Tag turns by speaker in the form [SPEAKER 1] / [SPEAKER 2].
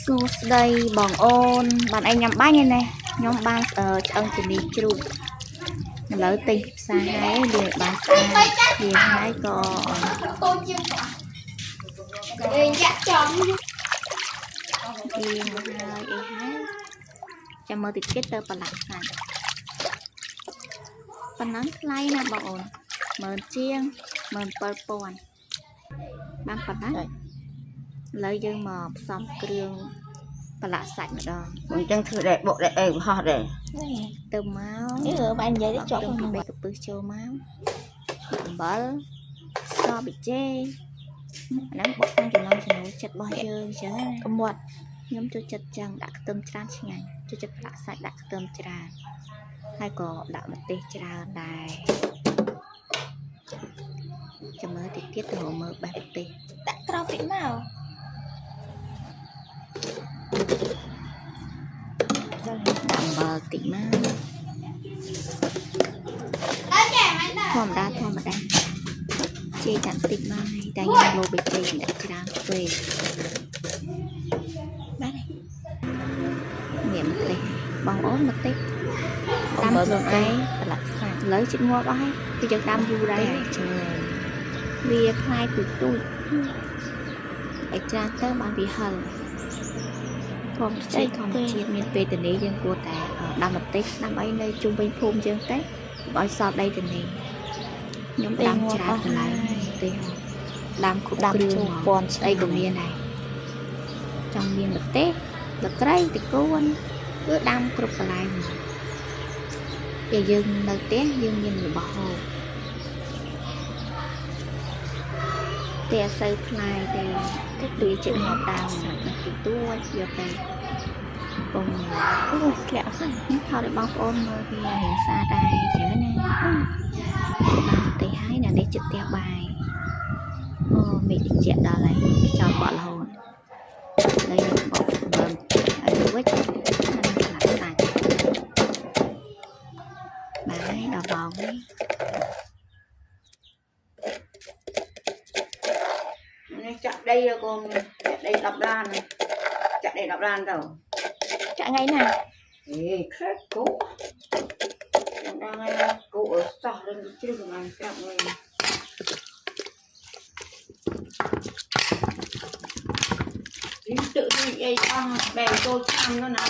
[SPEAKER 1] សួស្តីបងអូនបានឯងញ៉ាំបាញ់ឯណែខ្ញុំបានឆ្អឹងជំនីជ្រូកឥឡូវទិញពីផ្សារហើយលាយបានស្អាតលាយហើយក៏តូចជាងលេងចាក់ចំលាយមកហើយអីហើយចាំមើលតិចទៀតទៅប្រឡាក់សាច់ប៉ុណ្ណឹងថ្លៃណាបងអូន10000ជាង17000បានប៉ុណ្ណាឥឡូវយើងមកផ្សំគ្រឿងប្រឡាក់សាច់ម្ដង
[SPEAKER 2] មិនចឹងធ្វើដែរបុកដែរអីហោះដែរ
[SPEAKER 1] ទៅមក
[SPEAKER 2] នេះបាញ់និយាយជាប់
[SPEAKER 1] ពីបេកពឹសចូលមកអំបិលស្ករប៊ីចេអាហ្នឹងបុកក្នុងចំណងចំណូលចិត្តរបស់យើងអញ្ចឹងណា
[SPEAKER 2] កមាត់
[SPEAKER 1] ខ្ញុំចូលចិត្តចឹងដាក់ខ្ទឹមច្រើនឆ្ងាញ់ចូលចិត្តប្រឡាក់សាច់ដាក់ខ្ទឹមច្រើនហើយក៏ដាក់ម្ទេសច្រើនដែរចាំមើលតិចទៀតទៅមើលបេះម្ទេស
[SPEAKER 2] ដាក់ក្រោបតិចមក
[SPEAKER 1] ដាក់អំបិលតិចមកធម្មតាចេកដាក់តិចមកហើយតែខ្ញុំលោបេចេកដាក់ច្រើនពេកបាទមានម្ទេសបងអូនម្ទេសដាំខ្លួនឯងប្រឡាក់សាច់ឥឡូវជិតងាប់អស់ហើយគឺយើងដាំយូរដែរច្រើនវាคล้ายទូចឲ្យច្រើនទៅបានវាហឹលធម្មជាតិមានពេលតនីយើងគួរតែដាំម្ទេសដាំអីនៅជុំវិញភូមិយើងទៅឲ្យសល់ដីតនីខ្ញុំដាំច្រើនកន្លែងទេដាំគ្រប់គ្រឿងពាន់ស្អីក៏មានដែរចង់មានម្ទេសលក្ត្រីទឹកគួនគឺដាំគ្រប់កន្លែងពេលយើងនៅផ្ទះយើងមានរបស់ហូបតែអត់សូវថ្លៃទេដូចជាមកតាមសាច់តិចតួចយកទៅបងអូធ្លាក់ហើយខ្ញុំថតឲ្យបងប្អូនមើលវារៀងសាដែរអញ្ចឹងណាបានទេហើយណានេះចិត្តផ្ទះបាយអូមេឃតិចដល់ហើយចោលបក់រហូតហើយយើងបកមើលឲ្យវិញហើយឆ្លាក់សាច់បានហើយដល់បងនេះ
[SPEAKER 2] នេះចាក់ដីកូនចាក់ដី10ឡានចាក់ដី10ឡានទៅ
[SPEAKER 1] ចាក់ថ្ងៃណា
[SPEAKER 2] អេខែគូដល់ថ្ងៃគូសោះរឿងជ្រឹងហ្នឹងប្រាប់វិញនេះទឹកនេះអីអស់ដែលចូលឆ្នាំនោះណា